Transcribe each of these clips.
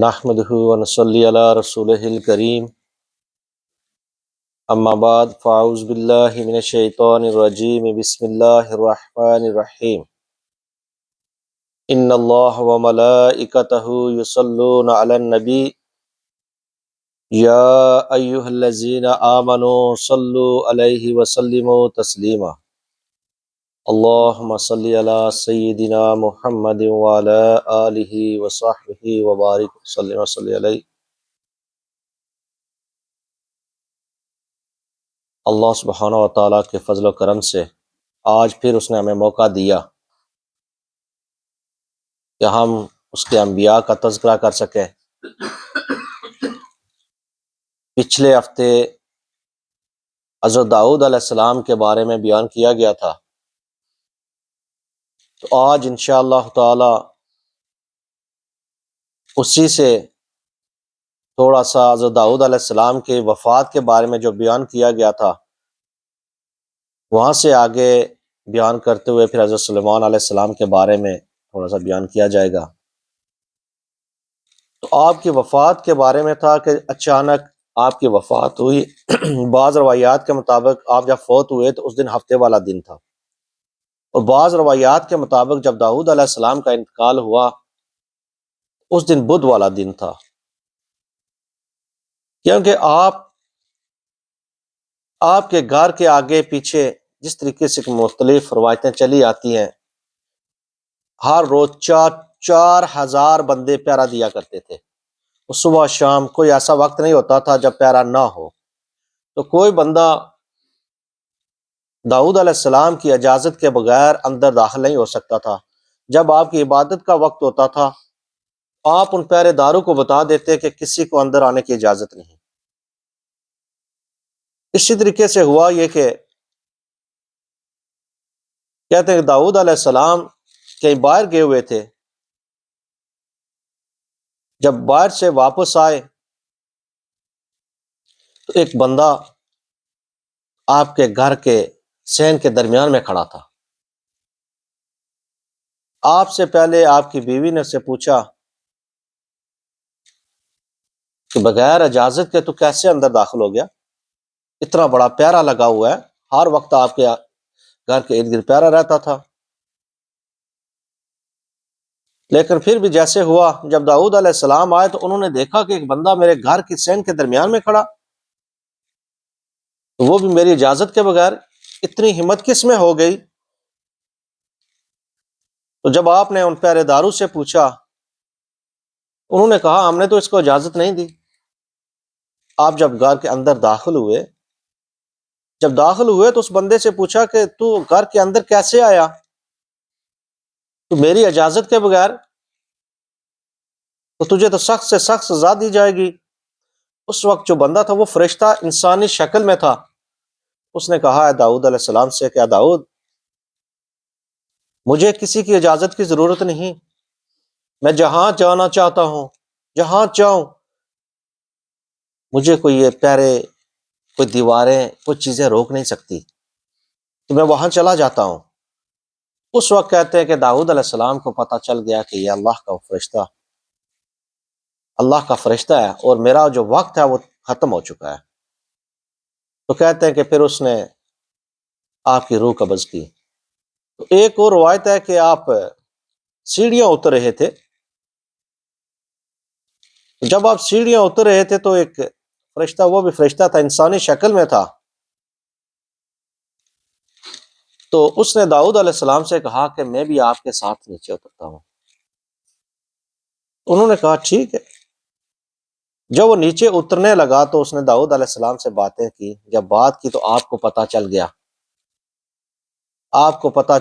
نحمده ونصلي على رسوله الكريم اما بعد فاعوذ بالله من الشيطان الرجيم بسم الله الرحمن الرحيم ان الله وملائكته يصلون على النبي يا ايها الذين آمنوا صلوا عليه وسلموا تسليما اللهم صل على سيدنا محمد وعلى آله وصحبه وبارك وسلم وصلي عليه۔ اللہ سبحانہ و تعالیٰ کے فضل و کرم سے آج پھر اس نے ہمیں موقع دیا کہ ہم اس کے انبیاء کا تذکرہ کر سکیں۔ پچھلے ہفتے حضرت داؤد علیہ السلام کے بارے میں بیان کیا گیا تھا، تو آج انشاءاللہ تعالی اسی سے تھوڑا سا حضرت داؤد علیہ السلام کے وفات کے بارے میں جو بیان کیا گیا تھا وہاں سے آگے بیان کرتے ہوئے پھر حضرت سلیمان علیہ السلام کے بارے میں تھوڑا سا بیان کیا جائے گا۔ تو آپ کی وفات کے بارے میں تھا کہ اچانک آپ کی وفات ہوئی۔ بعض روایات کے مطابق آپ جب فوت ہوئے تو اس دن ہفتے والا دن تھا، اور بعض روایات کے مطابق جب داؤد علیہ السلام کا انتقال ہوا اس دن بدھ والا دن تھا، کیونکہ آپ کے گھر کے آگے پیچھے جس طریقے سے مختلف روایتیں چلی آتی ہیں، ہر روز 4,000 بندے پہرا دیا کرتے تھے۔ صبح شام کوئی ایسا وقت نہیں ہوتا تھا جب پہرا نہ ہو، تو کوئی بندہ داؤد علیہ السلام کی اجازت کے بغیر اندر داخل نہیں ہو سکتا تھا۔ جب آپ کی عبادت کا وقت ہوتا تھا آپ ان پہرے داروں کو بتا دیتے کہ کسی کو اندر آنے کی اجازت نہیں۔ اسی طریقے سے ہوا یہ کہ کہتے ہیں کہ داؤد علیہ السلام کہیں باہر گئے ہوئے تھے، جب باہر سے واپس آئے تو ایک بندہ آپ کے گھر کے صحن کے درمیان میں کھڑا تھا۔ آپ سے پہلے آپ کی بیوی نے اسے پوچھا کہ بغیر اجازت کے تو کیسے اندر داخل ہو گیا؟ اتنا بڑا پہرا لگا ہوا ہے، ہر وقت آپ کے گھر کے ارد گرد پہرا رہتا تھا۔ لیکن پھر بھی جیسے ہوا، جب داؤد علیہ السلام آئے تو انہوں نے دیکھا کہ ایک بندہ میرے گھر کی صحن کے درمیان میں کھڑا، تو وہ بھی میری اجازت کے بغیر۔ اتنی ہمت کس میں ہو گئی؟ تو جب آپ نے ان پہرے داروں سے پوچھا، انہوں نے کہا ہم نے تو اس کو اجازت نہیں دی۔ آپ جب گھر کے اندر داخل ہوئے تو اس بندے سے پوچھا کہ تو گھر کے اندر کیسے آیا؟ تو میری اجازت کے بغیر، تو تجھے تو سخت سے سخت سزا دی جائے گی۔ اس وقت جو بندہ تھا وہ فرشتہ انسانی شکل میں تھا۔ اس نے کہا ہے داؤد علیہ السلام سے کہ داؤد، مجھے کسی کی اجازت کی ضرورت نہیں، میں جہاں جانا چاہتا ہوں، جہاں چاہوں، مجھے کوئی یہ پہرے، کوئی دیواریں، کوئی چیزیں روک نہیں سکتی، تو میں وہاں چلا جاتا ہوں۔ اس وقت کہتے ہیں کہ داؤد علیہ السلام کو پتہ چل گیا کہ یہ اللہ کا فرشتہ ہے اور میرا جو وقت ہے وہ ختم ہو چکا ہے۔ تو کہتے ہیں کہ پھر اس نے آپ کی روح قبض کی۔ تو ایک اور روایت ہے کہ آپ سیڑھیاں اتر رہے تھے، جب آپ سیڑھیاں اتر رہے تھے تو ایک فرشتہ، وہ بھی فرشتہ تھا، انسانی شکل میں تھا، تو اس نے داؤد علیہ السلام سے کہا کہ میں بھی آپ کے ساتھ نیچے اترتا ہوں۔ انہوں نے کہا ٹھیک ہے۔ جب وہ نیچے اترنے لگا تو اس نے داؤد علیہ السلام سے باتیں کی، جب بات کی تو آپ کو پتہ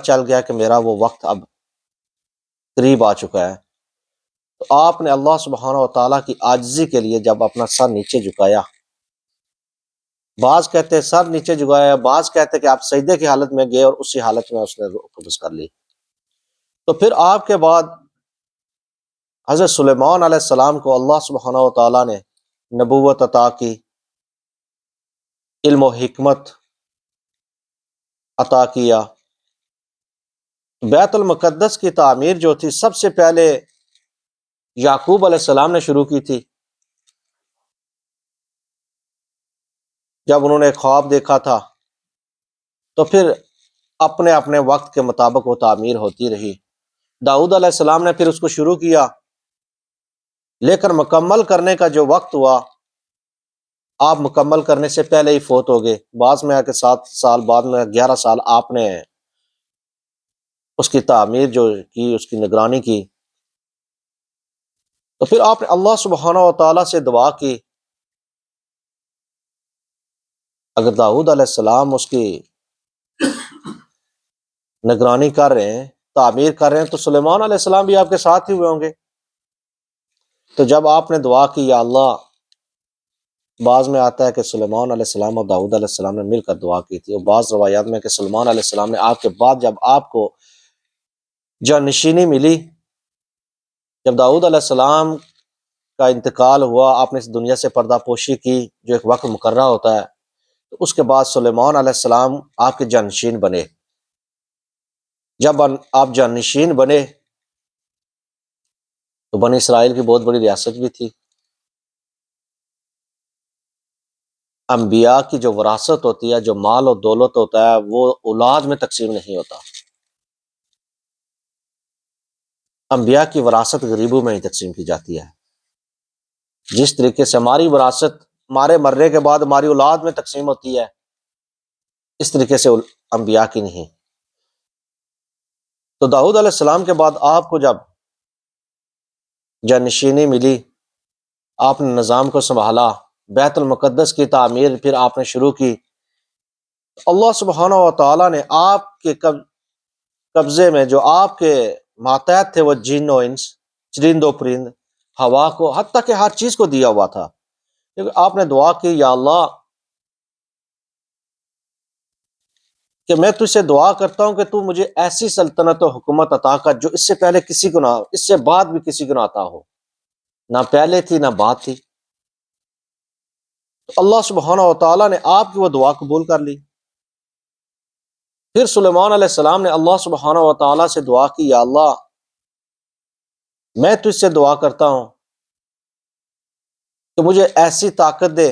چل گیا کہ میرا وہ وقت اب قریب آ چکا ہے۔ تو آپ نے اللہ سبحانہ و تعالیٰ کی عاجزی کے لیے جب اپنا سر نیچے جھکایا، بعض کہتے ہیں سر نیچے جھکایا، بعض کہتے ہیں کہ آپ سجدے کی حالت میں گئے اور اسی حالت میں اس نے روح قبض کر لی۔ تو پھر آپ کے بعد حضرت سلیمان علیہ السلام کو اللہ سبحانہ و تعالیٰ نے نبوت عطا کی، علم و حکمت عطا کیا۔ بیت المقدس کی تعمیر جو تھی، سب سے پہلے یعقوب علیہ السلام نے شروع کی تھی جب انہوں نے خواب دیکھا تھا، تو پھر اپنے اپنے وقت کے مطابق وہ تعمیر ہوتی رہی۔ داؤد علیہ السلام نے پھر اس کو شروع کیا، لیکن مکمل کرنے کا جو وقت ہوا، آپ مکمل کرنے سے پہلے ہی فوت ہو گئے۔ بعض میں آ کے 7 سال، بعد میں 11 سال آپ نے اس کی تعمیر جو کی، اس کی نگرانی کی۔ تو پھر آپ نے اللہ سبحانہ و تعالیٰ سے دعا کی، اگر داؤد علیہ السلام اس کی نگرانی کر رہے ہیں، تعمیر کر رہے ہیں، تو سلیمان علیہ السلام بھی آپ کے ساتھ ہی ہوئے ہوں گے۔ تو جب آپ نے دعا کی یا اللہ، بعض میں آتا ہے کہ سلیمان علیہ السلام اور داؤد علیہ السلام نے مل کر دعا کی تھی، اور بعض روایات میں کہ سلیمان علیہ السلام نے آپ کے بعد جب آپ کو جانشینی ملی، جب داؤد علیہ السلام کا انتقال ہوا، آپ نے اس دنیا سے پردہ پوشی کی جو ایک وقت مقررہ ہوتا ہے، تو اس کے بعد سلیمان علیہ السلام آپ کے جانشین بنے۔ جب آپ جانشین بنے تو بنی اسرائیل کی بہت بڑی ریاست بھی تھی۔ انبیاء کی جو وراثت ہوتی ہے، جو مال و دولت ہوتا ہے، وہ اولاد میں تقسیم نہیں ہوتا۔ انبیاء کی وراثت غریبوں میں ہی تقسیم کی جاتی ہے۔ جس طریقے سے ہماری وراثت ہمارے مرنے کے بعد ہماری اولاد میں تقسیم ہوتی ہے، اس طریقے سے انبیاء کی نہیں۔ تو داؤد علیہ السلام کے بعد آپ کو جب جانشینی ملی، آپ نے نظام کو سنبھالا، بیت المقدس کی تعمیر پھر آپ نے شروع کی، اللہ سبحانہ و تعالیٰ نے آپ کے قبضے میں جو آپ کے ماتحت تھے، وہ جن و انس، چرند و پرند، ہوا کو، حتیٰ کہ ہر چیز کو دیا ہوا تھا۔ کیونکہ آپ نے دعا کی یا اللہ کہ میں تجھ سے دعا کرتا ہوں کہ تو مجھے ایسی سلطنت و حکومت عطا کر جو اس سے پہلے کسی کو نہ ہو، اس سے بعد بھی کسی کو نہ عطا ہو، نہ پہلے تھی نہ بعد تھی۔ تو اللہ سبحانہ و تعالیٰ نے آپ کی وہ دعا قبول کر لی۔ پھر سلیمان علیہ السلام نے اللہ سبحانہ و تعالیٰ سے دعا کی یا اللہ میں تجھ سے دعا کرتا ہوں کہ مجھے ایسی طاقت دے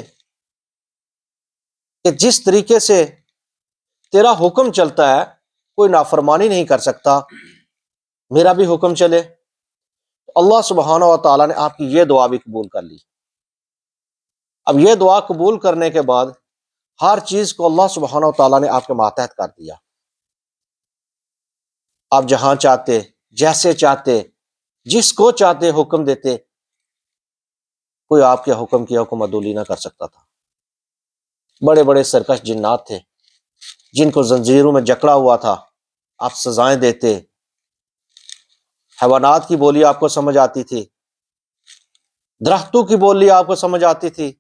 کہ جس طریقے سے تیرا حکم چلتا ہے کوئی نافرمانی نہیں کر سکتا، میرا بھی حکم چلے۔ اللہ سبحانہ و تعالیٰ نے آپ کی یہ دعا بھی قبول کر لی۔ اب یہ دعا قبول کرنے کے بعد ہر چیز کو اللہ سبحانہ و تعالیٰ نے آپ کے ماتحت کر دیا۔ آپ جہاں چاہتے، جیسے چاہتے، جس کو چاہتے حکم دیتے، کوئی آپ کے حکم کی حکم عدولی نہ کر سکتا تھا۔ بڑے بڑے سرکش جنات تھے جن کو زنجیروں میں جکڑا ہوا تھا، آپ سزائیں دیتے۔ حیوانات کی بولی آپ کو سمجھ آتی تھی، درختوں کی بولی آپ کو سمجھ آتی تھی۔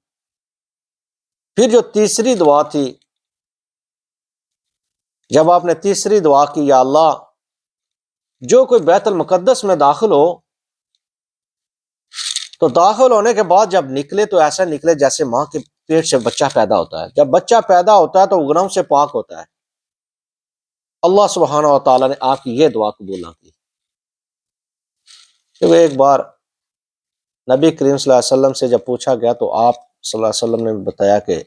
پھر جو تیسری دعا تھی، جب آپ نے تیسری دعا کی یا اللہ جو کوئی بیت المقدس میں داخل ہو، تو داخل ہونے کے بعد جب نکلے تو ایسا نکلے جیسے ماں کے پیٹ سے بچہ پیدا ہوتا ہے۔ جب بچہ پیدا ہوتا ہے تو وہ گناہوں سے پاک ہوتا ہے۔ اللہ سبحانہ و تعالیٰ نے آپ کی یہ دعا قبول نہ کی۔ کہ ایک بار نبی کریم صلی اللہ علیہ وسلم سے جب پوچھا گیا تو آپ صلی اللہ علیہ وسلم نے بتایا کہ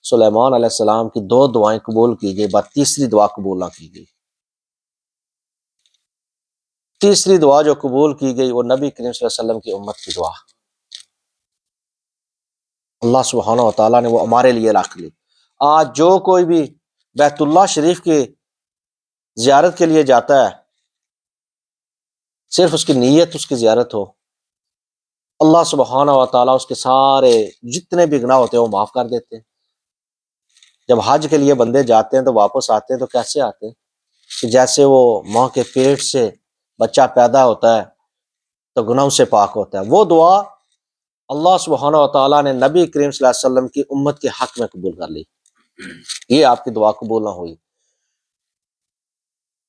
سلیمان علیہ السلام کی 2 دعائیں قبول کی گئی، بس تیسری دعا قبول نہ کی گئی۔ تیسری دعا جو قبول کی گئی وہ نبی کریم صلی اللہ علیہ وسلم کی امت کی دعا، اللہ سبحانہ و تعالیٰ نے وہ ہمارے لیے رکھ لی۔ آج جو کوئی بھی بیت اللہ شریف کی زیارت کے لیے جاتا ہے، صرف اس کی نیت اس کی زیارت ہو، اللہ سبحانہ و تعالیٰ اس کے سارے جتنے بھی گناہ ہوتے ہیں وہ معاف کر دیتے ہیں۔ جب حج کے لیے بندے جاتے ہیں تو واپس آتے ہیں تو کیسے آتے ہیں کہ جیسے وہ ماں کے پیٹ سے بچہ پیدا ہوتا ہے تو گناہوں سے پاک ہوتا ہے۔ وہ دعا اللہ سبحانہ و تعالیٰ نے نبی کریم صلی اللہ علیہ وسلم کی امت کے حق میں قبول کر لی۔ یہ آپ کی دعا قبول نہ ہوئی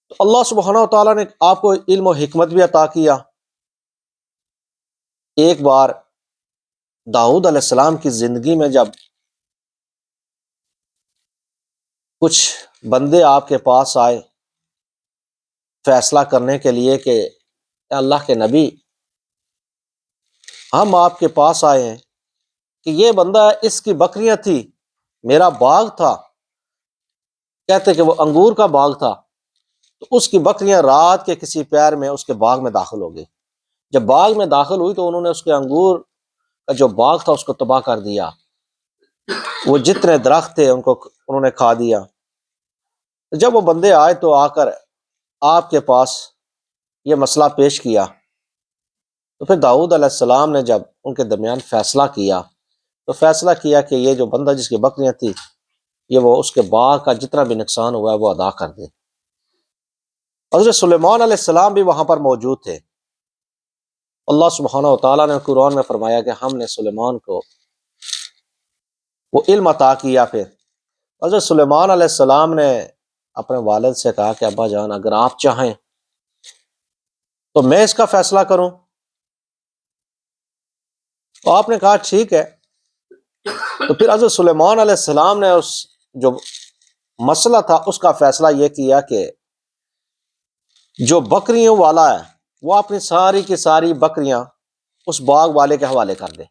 تو اللہ سبحانہ و تعالیٰ نے آپ کو علم و حکمت بھی عطا کیا۔ ایک بار داؤد علیہ السلام کی زندگی میں جب کچھ بندے آپ کے پاس آئے فیصلہ کرنے کے لیے کہ اے اللہ کے نبی ہم آپ کے پاس آئے ہیں کہ یہ بندہ، اس کی بکریاں تھی، میرا باغ تھا، کہتے کہ وہ انگور کا باغ تھا، تو اس کی بکریاں رات کے کسی پہر میں اس کے باغ میں داخل ہو گئی۔ جب باغ میں داخل ہوئی تو انہوں نے اس کے انگور کا جو باغ تھا اس کو تباہ کر دیا، وہ جتنے درخت تھے ان کو انہوں نے کھا دیا۔ جب وہ بندے آئے تو آ کر آپ کے پاس یہ مسئلہ پیش کیا، تو پھر داؤد علیہ السلام نے جب ان کے درمیان فیصلہ کیا تو فیصلہ کیا کہ یہ جو بندہ جس کی بکریاں تھی، یہ وہ اس کے باغ کا جتنا بھی نقصان ہوا ہے وہ ادا کر دے۔ حضرت سلیمان علیہ السلام بھی وہاں پر موجود تھے۔ اللہ سبحانہ و تعالیٰ نے قرآن میں فرمایا کہ ہم نے سلیمان کو وہ علم عطا کیا۔ پھر حضرت سلیمان علیہ السلام نے اپنے والد سے کہا کہ ابا جان، اگر آپ چاہیں تو میں اس کا فیصلہ کروں؟ تو آپ نے کہا ٹھیک ہے۔ تو پھر حضرت سلیمان علیہ السلام نے اس جو مسئلہ تھا اس کا فیصلہ یہ کیا کہ جو بکریوں والا ہے وہ اپنی ساری کی ساری بکریاں اس باغ والے کے حوالے کر دے،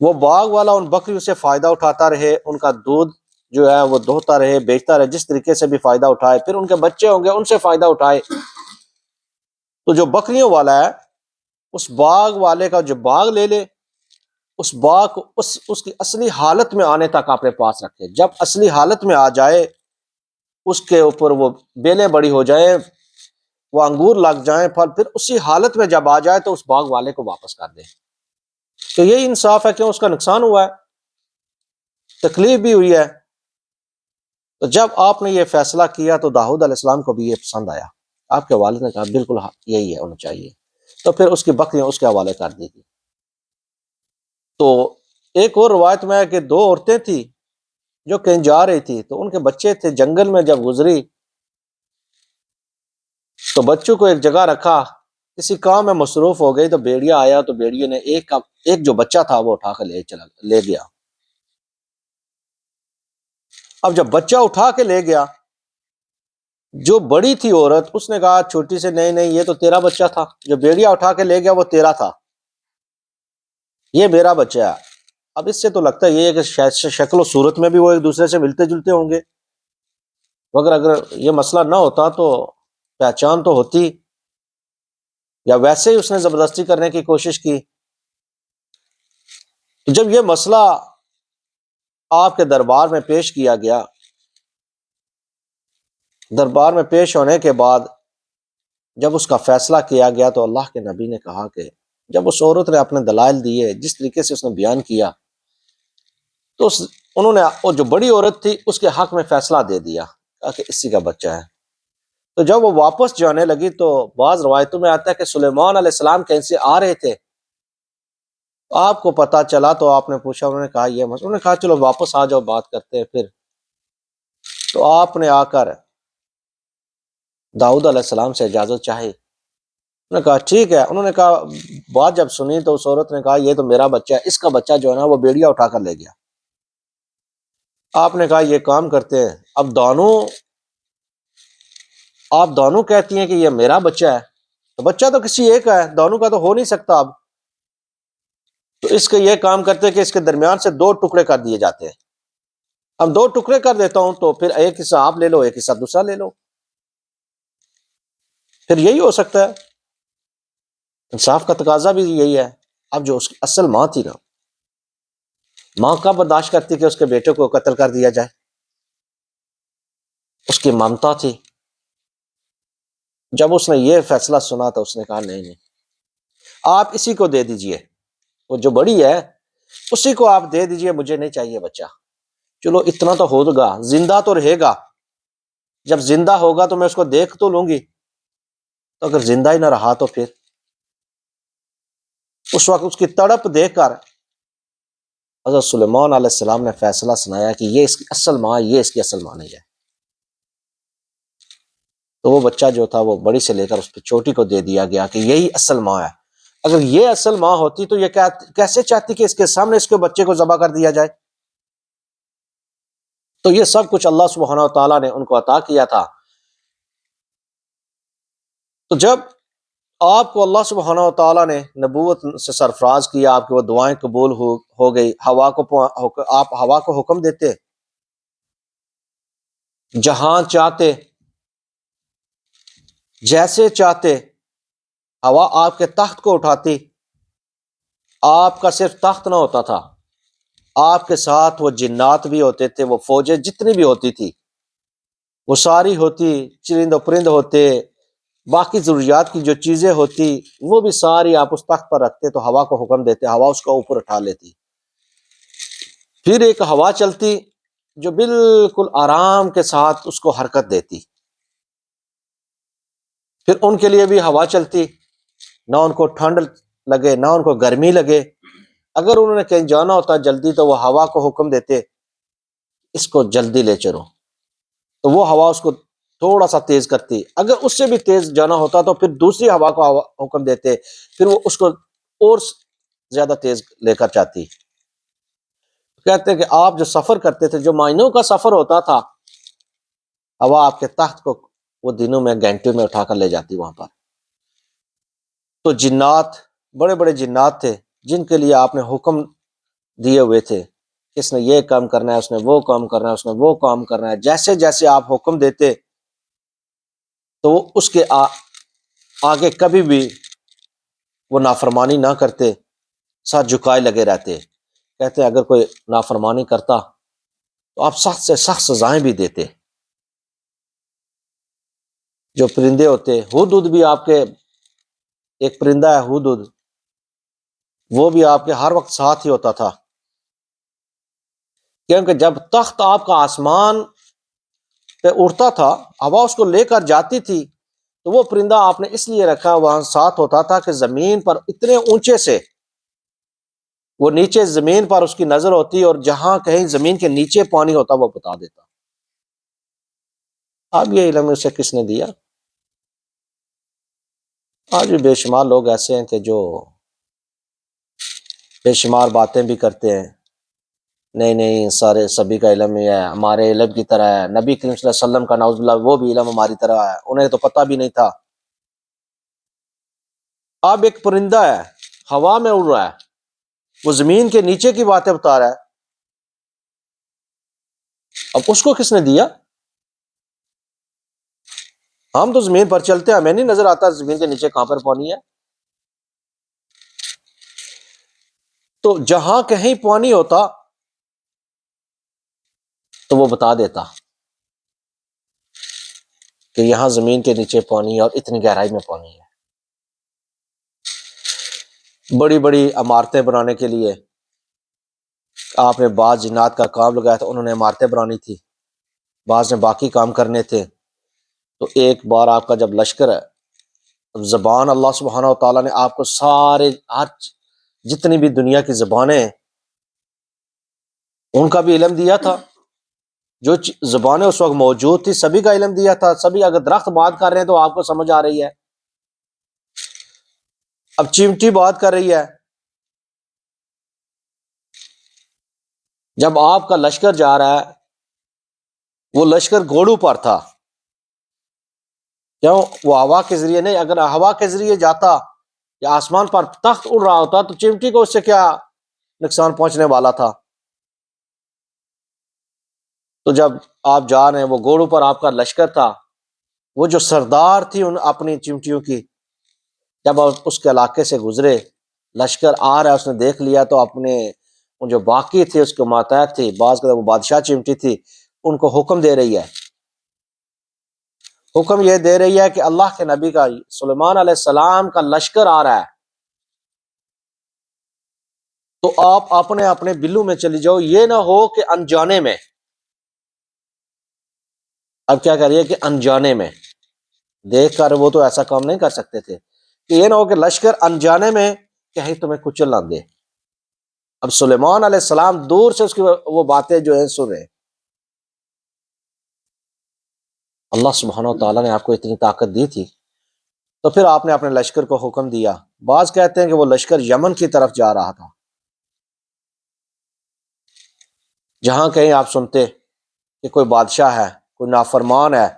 وہ باغ والا ان بکریوں سے فائدہ اٹھاتا رہے، ان کا دودھ جو ہے وہ دوہتا رہے، بیچتا رہے، جس طریقے سے بھی فائدہ اٹھائے، پھر ان کے بچے ہوں گے ان سے فائدہ اٹھائے۔ تو جو بکریوں والا ہے اس باغ والے کا جو باغ لے لے، اس باغ کو اس کی اصلی حالت میں آنے تک اپنے پاس رکھے۔ جب اصلی حالت میں آ جائے، اس کے اوپر وہ بیلیں بڑی ہو جائیں، وہ انگور لگ جائیں، پھل، پھر اسی حالت میں جب آ جائے تو اس باغ والے کو واپس کر دے۔ تو یہی انصاف ہے، کیوں اس کا نقصان ہوا ہے، تکلیف بھی ہوئی ہے۔ تو جب آپ نے یہ فیصلہ کیا تو داؤد علیہ السلام کو بھی یہ پسند آیا۔ آپ کے والد نے کہا بالکل یہی ہے، ہونا چاہیے۔ تو پھر اس کی بکریاں اس کے حوالے کر دی گئی۔ تو ایک اور روایت میں ہے کہ دو عورتیں تھیں جو کہیں جا رہی تھی، تو ان کے بچے تھے، جنگل میں جب گزری تو بچوں کو ایک جگہ رکھا، کسی کام میں مصروف ہو گئی، تو بھیڑیا آیا، تو بھیڑیے نے ایک جو بچہ تھا وہ اٹھا کے لے گیا۔ اب جب بچہ اٹھا کے لے گیا، جو بڑی تھی عورت اس نے کہا چھوٹی سے، نہیں نہیں، یہ تو تیرا بچہ تھا، جو بھیڑیا اٹھا کے لے گیا وہ تیرا تھا، یہ میرا بچہ ہے۔ اب اس سے تو لگتا ہے یہ ہے کہ شاید شکل و صورت میں بھی وہ ایک دوسرے سے ملتے جلتے ہوں گے، مگر اگر یہ مسئلہ نہ ہوتا تو پہچان تو ہوتی، یا ویسے ہی اس نے زبردستی کرنے کی کوشش کی۔ تو جب یہ مسئلہ آپ کے دربار میں پیش کیا گیا، دربار میں پیش ہونے کے بعد جب اس کا فیصلہ کیا گیا تو اللہ کے نبی نے کہا کہ جب اس عورت نے اپنے دلائل دیے، جس طریقے سے اس نے بیان کیا، تو انہوں نے، وہ جو بڑی عورت تھی اس کے حق میں فیصلہ دے دیا، کہا کہ اسی کا بچہ ہے۔ تو جب وہ واپس جانے لگی تو بعض روایتوں میں آتا ہے کہ سلیمان علیہ السلام کہیں سے آ رہے تھے، آپ کو پتا چلا تو آپ نے پوچھا، انہوں نے کہا یہ مسئلہ، انہوں نے کہا چلو واپس آ جاؤ، بات کرتے ہیں پھر۔ تو آپ نے آ کر داؤد علیہ السلام سے اجازت چاہی، انہوں نے کہا ٹھیک ہے۔ انہوں نے کہا، بات جب سنی تو اس عورت نے کہا یہ تو میرا بچہ ہے، اس کا بچہ جو ہے نا وہ بیڑیا اٹھا کر لے گیا۔ آپ نے کہا یہ کام کرتے ہیں، اب آپ دونوں کہتی ہیں کہ یہ میرا بچہ ہے، تو بچہ تو کسی ایک کا ہے، دونوں کا تو ہو نہیں سکتا۔ اب تو اس کے یہ کام کرتے ہیں کہ اس کے درمیان سے دو ٹکڑے کر دیے جاتے ہیں، ہم دو ٹکڑے کر دیتا ہوں تو پھر ایک حصہ آپ لے لو، ایک حصہ دوسرا لے لو، پھر یہی ہو سکتا ہے۔ انصاف کا تقاضا بھی یہی ہے۔ اب جو اس کی اصل ماں تھی نا، ماں کا برداشت کرتی کہ اس کے بیٹے کو قتل کر دیا جائے، اس کی ممتا تھی۔ جب اس نے یہ فیصلہ سنا تو اس نے کہا نہیں نہیں، آپ اسی کو دے دیجئے، وہ جو بڑی ہے اسی کو آپ دے دیجئے، مجھے نہیں چاہیے بچہ۔ چلو اتنا تو ہوگا، زندہ تو رہے گا، جب زندہ ہوگا تو میں اس کو دیکھ تو لوں گی، تو اگر زندہ ہی نہ رہا تو پھر اس وقت اس کی تڑپ دیکھ کر حضرت سلیمان علیہ السلام نے فیصلہ سنایا کہ یہ اس کی اصل ماں، یہ اس کی اصل ماں نہیں ہے۔ تو وہ بچہ جو تھا وہ بڑی سے لے کر اس پہ چھوٹی کو دے دیا گیا کہ یہی اصل ماں ہے۔ اگر یہ اصل ماں ہوتی تو یہ کیسے چاہتی کہ اس کے سامنے اس کے بچے کو ذبح کر دیا جائے؟ تو یہ سب کچھ اللہ سبحانہ و تعالیٰ نے ان کو عطا کیا تھا۔ تو جب آپ کو اللہ سبحانہ و تعالیٰ نے نبوت سے سرفراز کیا، آپ کی وہ دعائیں قبول ہو گئی، آپ ہوا کو حکم دیتے، جہاں چاہتے جیسے چاہتے ہوا آپ کے تخت کو اٹھاتی۔ آپ کا صرف تخت نہ ہوتا تھا، آپ کے ساتھ وہ جنات بھی ہوتے تھے، وہ فوجیں جتنی بھی ہوتی تھی وہ ساری ہوتی، چرند و پرند ہوتے، باقی ضروریات کی جو چیزیں ہوتی وہ بھی ساری آپ اس تخت پر رکھتے تو ہوا کو حکم دیتے، ہوا اس کو اوپر اٹھا لیتی۔ پھر ایک ہوا چلتی جو بالکل آرام کے ساتھ اس کو حرکت دیتی، پھر ان کے لیے بھی ہوا چلتی، نہ ان کو ٹھنڈ لگے نہ ان کو گرمی لگے۔ اگر انہوں نے کہیں جانا ہوتا جلدی تو وہ ہوا کو حکم دیتے اس کو جلدی لے چلو، تو وہ ہوا اس کو تھوڑا سا تیز کرتی، اگر اس سے بھی تیز جانا ہوتا تو پھر دوسری ہوا کو حکم دیتے، پھر وہ اس کو اور زیادہ تیز لے کر جاتی۔ کہتے ہیں کہ آپ جو سفر کرتے تھے، جو مہینوں کا سفر ہوتا تھا، ہوا آپ کے تخت کو وہ دنوں میں گھنٹوں میں اٹھا کر لے جاتی وہاں پر۔ تو جنات، بڑے بڑے جنات تھے جن کے لیے آپ نے حکم دیے ہوئے تھے، اس نے یہ کام کرنا ہے، اس نے وہ کام کرنا ہے، اس نے وہ کام کرنا ہے، جیسے جیسے آپ حکم دیتے تو وہ اس کے آگے کبھی بھی وہ نافرمانی نہ کرتے، ساتھ جھکائے لگے رہتے۔ کہتے ہیں اگر کوئی نافرمانی کرتا تو آپ سخت سے سخت سزائیں بھی دیتے۔ جو پرندے ہوتے، ہدہد بھی آپ کے، ایک پرندہ ہے ہدہد، وہ بھی آپ کے ہر وقت ساتھ ہی ہوتا تھا، کیونکہ جب تخت آپ کا آسمان پہ اڑتا تھا، ہوا اس کو لے کر جاتی تھی، تو وہ پرندہ آپ نے اس لیے رکھا وہاں ساتھ ہوتا تھا کہ زمین پر اتنے اونچے سے وہ نیچے زمین پر اس کی نظر ہوتی اور جہاں کہیں زمین کے نیچے پانی ہوتا وہ بتا دیتا۔ اب یہ علم اسے کس نے دیا؟ آج بھی بے شمار لوگ ایسے ہیں کہ جو بے شمار باتیں بھی کرتے ہیں، نہیں نہیں سارے سبھی کا علم ہی ہے، ہمارے علم کی طرح ہے، نبی کریم صلی اللہ علیہ وسلم کا نعوذ باللہ وہ بھی علم ہماری طرح ہے، انہیں تو پتہ بھی نہیں تھا۔ اب ایک پرندہ ہے ہوا میں اڑ رہا ہے، وہ زمین کے نیچے کی باتیں بتا رہا ہے، اب اس کو کس نے دیا؟ ہم تو زمین پر چلتے ہیں، ہمیں نہیں نظر آتا زمین کے نیچے کہاں پر پانی ہے۔ تو جہاں کہیں پانی ہوتا تو وہ بتا دیتا کہ یہاں زمین کے نیچے پانی ہے اور اتنی گہرائی میں پانی ہے۔ بڑی بڑی عمارتیں بنانے کے لیے آپ نے بعض جنات کا کام لگایا تھا، انہوں نے عمارتیں بنانی تھی، بعض نے باقی کام کرنے تھے۔ تو ایک بار آپ کا جب لشکر ہے، زبان اللہ سبحانہ و تعالیٰ نے آپ کو سارے ہر جتنی بھی دنیا کی زبانیں ہیں ان کا بھی علم دیا تھا، جو زبانیں اس وقت موجود تھی سبھی کا علم دیا تھا، سبھی اگر درخت بات کر رہے ہیں تو آپ کو سمجھ آ رہی ہے، اب چیمٹی بات کر رہی ہے، جب آپ کا لشکر جا رہا ہے وہ لشکر گھوڑوں پر تھا، کیوں؟ وہ ہوا کے ذریعے نہیں، اگر ہوا کے ذریعے جاتا یا آسمان پر تخت اڑ رہا ہوتا تو چمٹی کو اس سے کیا نقصان پہنچنے والا تھا؟ تو جب آپ جا رہے ہیں، وہ گھوڑوں پر آپ کا لشکر تھا، وہ جو سردار تھی ان اپنی چمٹیوں کی، جب آپ اس کے علاقے سے گزرے، لشکر آ رہا ہے، اس نے دیکھ لیا تو اپنے ان جو باقی تھے اس کو ماتحت تھی، بعض کا وہ بادشاہ چمٹی تھی، ان کو حکم دے رہی ہے، حکم یہ دے رہی ہے کہ اللہ کے نبی کا سلیمان علیہ السلام کا لشکر آ رہا ہے، تو آپ اپنے اپنے بلوں میں چلی جاؤ، یہ نہ ہو کہ انجانے میں، اب کیا کریے کہ انجانے میں دیکھ کر وہ تو ایسا کام نہیں کر سکتے تھے، کہ یہ نہ ہو کہ لشکر انجانے میں کہیں تمہیں کچل نہ دے۔ اب سلیمان علیہ السلام دور سے اس کی وہ باتیں جو ہیں سن رہے ہیں، اللہ سبحانہ و تعالیٰ نے آپ کو اتنی طاقت دی تھی، تو پھر آپ نے اپنے لشکر کو حکم دیا۔ بعض کہتے ہیں کہ وہ لشکر یمن کی طرف جا رہا تھا، جہاں کہیں آپ سنتے کہ کوئی بادشاہ ہے، کوئی نافرمان ہے،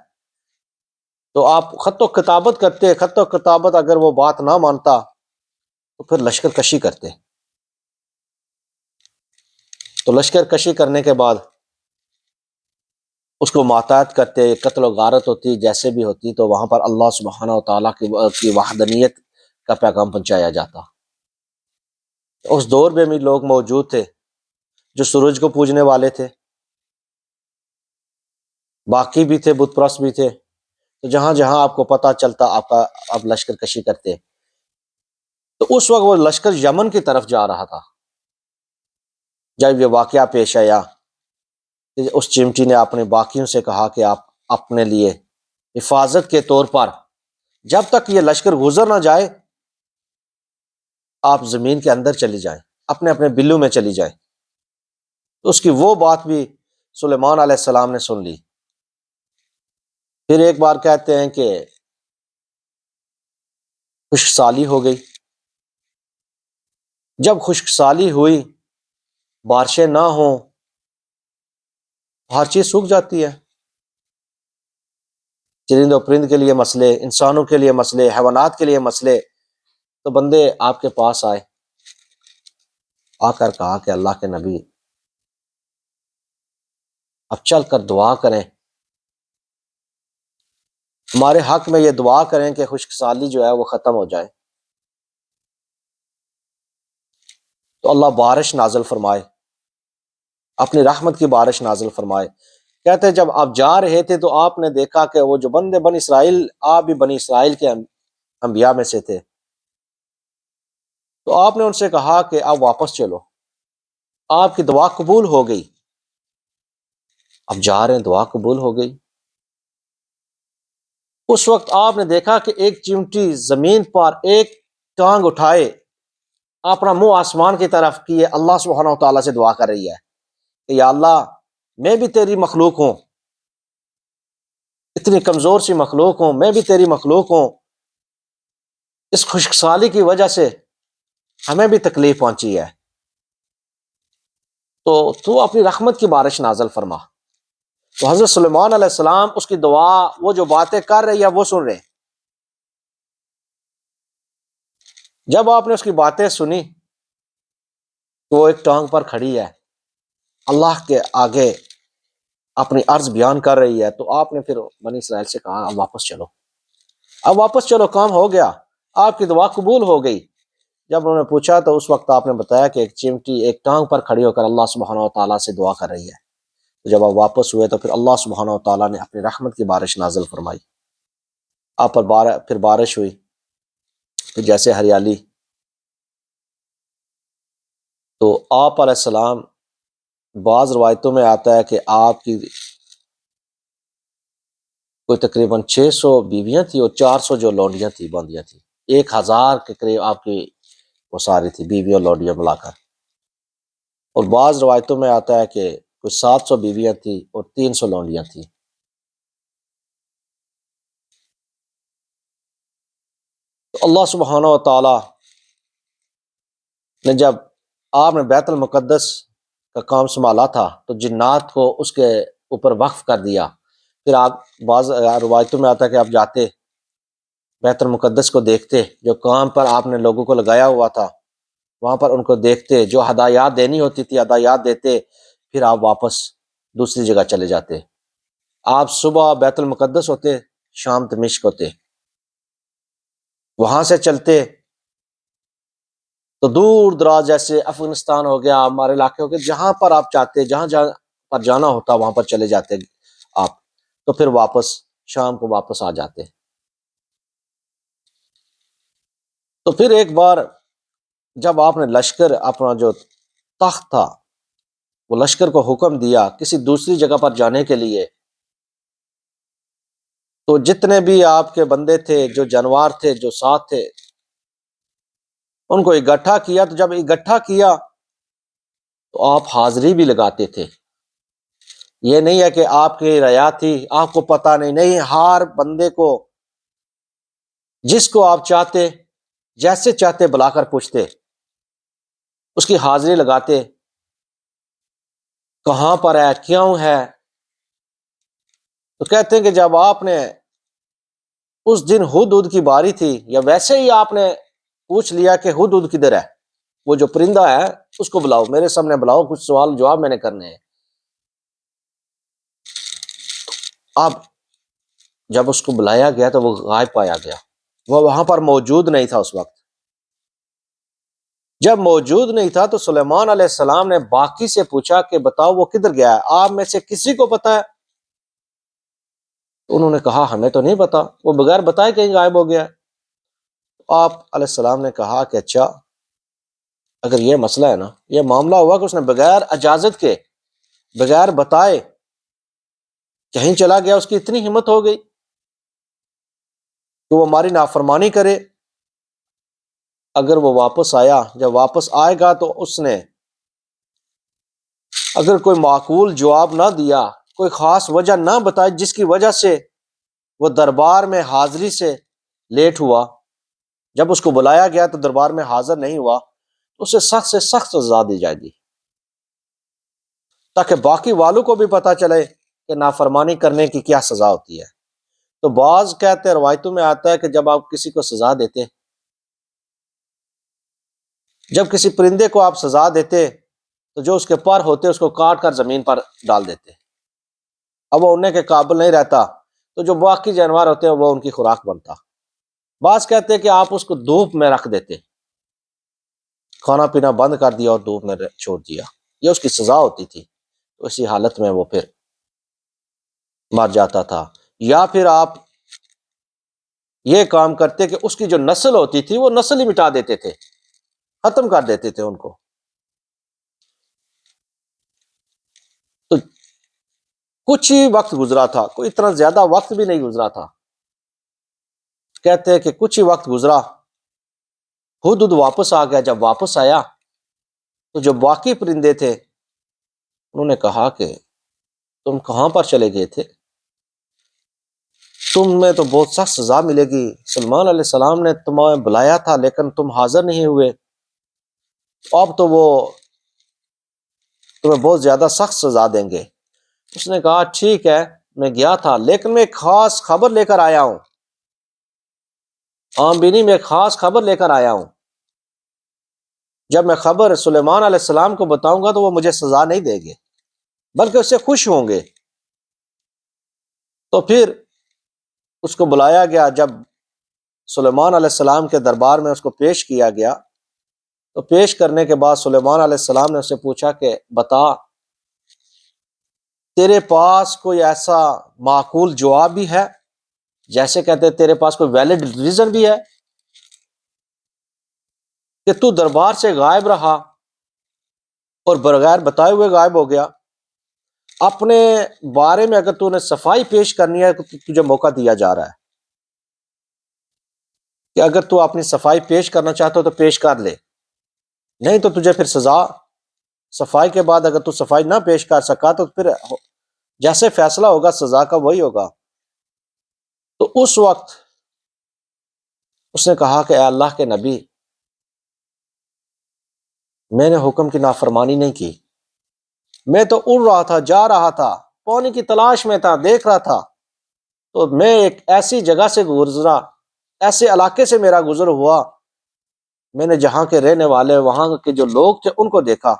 تو آپ خط و کتابت کرتے، خط و کتابت اگر وہ بات نہ مانتا تو پھر لشکر کشی کرتے، تو لشکر کشی کرنے کے بعد اس کو محتاط کرتے، قتل و غارت ہوتی جیسے بھی ہوتی، تو وہاں پر اللہ سبحانہ و تعالیٰ کی وحدانیت کا پیغام پہنچایا جاتا۔ اس دور میں بھی لوگ موجود تھے جو سورج کو پوجنے والے تھے، باقی بھی تھے، بت پرست بھی تھے، تو جہاں جہاں آپ کو پتہ چلتا آپ لشکر کشی کرتے۔ تو اس وقت وہ لشکر یمن کی طرف جا رہا تھا جب یہ واقعہ پیش آیا کہ اس چمٹی نے اپنے باقیوں سے کہا کہ آپ اپنے لیے حفاظت کے طور پر جب تک یہ لشکر گزر نہ جائے آپ زمین کے اندر چلی جائیں، اپنے اپنے بلوں میں چلی جائیں۔ تو اس کی وہ بات بھی سلیمان علیہ السلام نے سن لی۔ پھر ایک بار کہتے ہیں کہ خشک سالی ہو گئی، جب خشک سالی ہوئی، بارشیں نہ ہوں، ہر چیز سوکھ جاتی ہے، چرند و پرند کے لیے مسئلے، انسانوں کے لیے مسئلے، حیوانات کے لیے مسئلے۔ تو بندے آپ کے پاس آئے، آ کر کہا کہ اللہ کے نبی اب چل کر دعا کریں، ہمارے حق میں یہ دعا کریں کہ خشک سالی جو ہے وہ ختم ہو جائے، تو اللہ بارش نازل فرمائے، اپنی رحمت کی بارش نازل فرمائے۔ کہتے ہیں جب آپ جا رہے تھے تو آپ نے دیکھا کہ وہ جو بندے بنی اسرائیل، آپ بھی بنی اسرائیل کے انبیاء میں سے تھے، تو آپ نے ان سے کہا کہ آپ واپس چلو، آپ کی دعا قبول ہو گئی، اب جا رہے ہیں دعا قبول ہو گئی۔ اس وقت آپ نے دیکھا کہ ایک چمٹی زمین پر ایک ٹانگ اٹھائے اپنا منہ آسمان کی طرف کیے اللہ سبحانہ و تعالیٰ سے دعا کر رہی ہے کہ یا اللہ میں بھی تیری مخلوق ہوں، اتنی کمزور سی مخلوق ہوں، میں بھی تیری مخلوق ہوں، اس خشک سالی کی وجہ سے ہمیں بھی تکلیف پہنچی ہے، تو اپنی رحمت کی بارش نازل فرما۔ تو حضرت سلیمان علیہ السلام اس کی دعا، وہ جو باتیں کر رہی ہے وہ سن رہے۔ جب آپ نے اس کی باتیں سنی تو وہ ایک ٹانگ پر کھڑی ہے، اللہ کے آگے اپنی عرض بیان کر رہی ہے، تو آپ نے پھر بنی اسرائیل سے کہا اب واپس چلو، اب واپس چلو، کام ہو گیا، آپ کی دعا قبول ہو گئی۔ جب انہوں نے پوچھا تو اس وقت آپ نے بتایا کہ ایک چمٹی ایک ٹانگ پر کھڑی ہو کر اللہ سبحانہ و تعالیٰ سے دعا کر رہی ہے۔ تو جب آپ واپس ہوئے تو پھر اللہ سبحانہ و تعالیٰ نے اپنی رحمت کی بارش نازل فرمائی، آپ پر پھر بارش ہوئی، پھر جیسے ہریالی۔ تو آپ علیہ السلام، بعض روایتوں میں آتا ہے کہ آپ کی کوئی تقریباً 600 بیویاں تھیں اور 400 جو لونڈیاں تھیں، باندیاں تھیں، 1000 کے قریب آپ کی وہ ساری تھی بیوی اور لونڈیاں ملا کر۔ اور بعض روایتوں میں آتا ہے کہ کوئی 700 بیویاں تھیں اور 300 لونڈیاں تھیں۔ تو اللہ سبحانہ و تعالیٰ نے جب آپ نے بیت المقدس کا کام سنبھالا تھا تو جنات کو اس کے اوپر وقف کر دیا۔ پھر آپ، بعض روایتوں میں آتا ہے کہ آپ جاتے بیت المقدس کو دیکھتے، جو کام پر آپ نے لوگوں کو لگایا ہوا تھا وہاں پر ان کو دیکھتے، جو ہدایات دینی ہوتی تھی ہدایات دیتے، پھر آپ واپس دوسری جگہ چلے جاتے۔ آپ صبح بیت المقدس ہوتے، شام دمشق ہوتے، وہاں سے چلتے تو دور دراز جیسے افغانستان ہو گیا، ہمارے علاقے ہو گئے، جہاں پر آپ چاہتے، جہاں جہاں پر جانا ہوتا وہاں پر چلے جاتے آپ، تو پھر واپس شام کو واپس آ جاتے۔ تو پھر ایک بار جب آپ نے لشکر، اپنا جو تخت تھا، وہ لشکر کو حکم دیا کسی دوسری جگہ پر جانے کے لیے، تو جتنے بھی آپ کے بندے تھے، جو جانور تھے، جو ساتھ تھے، ان کو اکٹھا کیا۔ تو جب اکٹھا کیا تو آپ حاضری بھی لگاتے تھے، یہ نہیں ہے کہ آپ کی رعایا تھی آپ کو پتہ نہیں، نہیں، ہر بندے کو جس کو آپ چاہتے جیسے چاہتے بلا کر پوچھتے، اس کی حاضری لگاتے، کہاں پر ہے، کیوں ہے۔ تو کہتے ہیں کہ جب آپ نے اس دن ہدہد کی باری تھی، یا ویسے ہی آپ نے پوچھ لیا کہ ہدہد کدھر ہے، وہ جو پرندہ ہے اس کو بلاؤ، میرے سامنے بلاؤ، کچھ سوال جواب میں نے کرنے ہیں۔ اب جب اس کو بلایا گیا تو وہ غائب پایا گیا، وہ وہاں پر موجود نہیں تھا اس وقت۔ جب موجود نہیں تھا تو سلیمان علیہ السلام نے باقی سے پوچھا کہ بتاؤ وہ کدھر گیا ہے، آپ میں سے کسی کو پتا ہے؟ تو انہوں نے کہا ہمیں تو نہیں پتا، وہ بغیر بتائے کہیں غائب ہو گیا ہے۔ آپ علیہ السلام نے کہا کہ اچھا، اگر یہ مسئلہ ہے نا، یہ معاملہ ہوا کہ اس نے بغیر اجازت کے، بغیر بتائے کہیں چلا گیا، اس کی اتنی ہمت ہو گئی کہ وہ ہماری نافرمانی کرے۔ اگر وہ واپس آیا، جب واپس آئے گا تو اس نے اگر کوئی معقول جواب نہ دیا، کوئی خاص وجہ نہ بتائی جس کی وجہ سے وہ دربار میں حاضری سے لیٹ ہوا، جب اس کو بلایا گیا تو دربار میں حاضر نہیں ہوا، تو اسے سخت سے سخت سزا دی جائے گی، تاکہ باقی والوں کو بھی پتہ چلے کہ نافرمانی کرنے کی کیا سزا ہوتی ہے۔ تو بعض کہتے ہیں، روایتوں میں آتا ہے کہ جب آپ کسی کو سزا دیتے، جب کسی پرندے کو آپ سزا دیتے تو جو اس کے پر ہوتے اس کو کاٹ کر زمین پر ڈال دیتے، اب وہ اڑنے کے قابل نہیں رہتا، تو جو باقی جانور ہوتے ہیں وہ ان کی خوراک بنتا۔ بعض کہتے ہیں کہ آپ اس کو دھوپ میں رکھ دیتے، کھانا پینا بند کر دیا اور دھوپ میں چھوڑ دیا، یہ اس کی سزا ہوتی تھی، تو اسی حالت میں وہ پھر مر جاتا تھا۔ یا پھر آپ یہ کام کرتے کہ اس کی جو نسل ہوتی تھی وہ نسل ہی مٹا دیتے تھے، ختم کر دیتے تھے ان کو۔ تو کچھ ہی وقت گزرا تھا، کوئی اتنا زیادہ وقت بھی نہیں گزرا تھا، کہتے ہیں کہ کچھ ہی وقت گزرا، ہدہد واپس آ گیا۔ جب واپس آیا تو جو باقی پرندے تھے انہوں نے کہا کہ تم کہاں پر چلے گئے تھے، تمہیں تو بہت سخت سزا ملے گی، سلیمان علیہ السلام نے تمہیں بلایا تھا لیکن تم حاضر نہیں ہوئے، اب تو وہ تمہیں بہت زیادہ سخت سزا دیں گے۔ اس نے کہا ٹھیک ہے، میں گیا تھا لیکن میں ایک خاص خبر لے کر آیا ہوں، عام بینی میں ایک خاص خبر لے کر آیا ہوں، جب میں خبر سلیمان علیہ السلام کو بتاؤں گا تو وہ مجھے سزا نہیں دیں گے بلکہ اس سے خوش ہوں گے۔ تو پھر اس کو بلایا گیا، جب سلیمان علیہ السلام کے دربار میں اس کو پیش کیا گیا، تو پیش کرنے کے بعد سلیمان علیہ السلام نے اس سے پوچھا کہ بتا، تیرے پاس کوئی ایسا معقول جواب بھی ہے، جیسے کہتے تیرے پاس کوئی ویلڈ ریزن بھی ہے کہ تو دربار سے غائب رہا اور بغیر بتائے ہوئے غائب ہو گیا؟ اپنے بارے میں اگر تو نے صفائی پیش کرنی ہے تو تجھے موقع دیا جا رہا ہے کہ اگر تو اپنی صفائی پیش کرنا چاہتا ہو تو پیش کر لے، نہیں تو تجھے پھر سزا، صفائی کے بعد اگر تو صفائی نہ پیش کر سکا تو پھر جیسے فیصلہ ہوگا سزا کا وہی ہوگا۔ تو اس وقت اس نے کہا کہ اے اللہ کے نبی، میں نے حکم کی نافرمانی نہیں کی، میں تو اڑ رہا تھا، جا رہا تھا، پانی کی تلاش میں تھا، دیکھ رہا تھا، تو میں ایک ایسی جگہ سے گزرا، ایسے علاقے سے میرا گزر ہوا، میں نے جہاں کے رہنے والے، وہاں کے جو لوگ تھے ان کو دیکھا،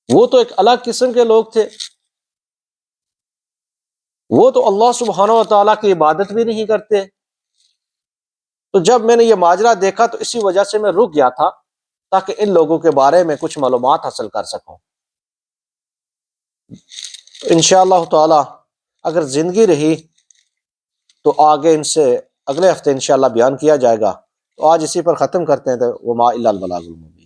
وہ تو ایک الگ قسم کے لوگ تھے، وہ تو اللہ سبحانہ و تعالیٰ کی عبادت بھی نہیں کرتے۔ تو جب میں نے یہ ماجرا دیکھا تو اسی وجہ سے میں رک گیا تھا تاکہ ان لوگوں کے بارے میں کچھ معلومات حاصل کر سکوں۔ انشاءاللہ تعالی اگر زندگی رہی تو آگے ان سے اگلے ہفتے انشاءاللہ بیان کیا جائے گا۔ تو آج اسی پر ختم کرتے ہیں، تو وما الا البلاغ المبین۔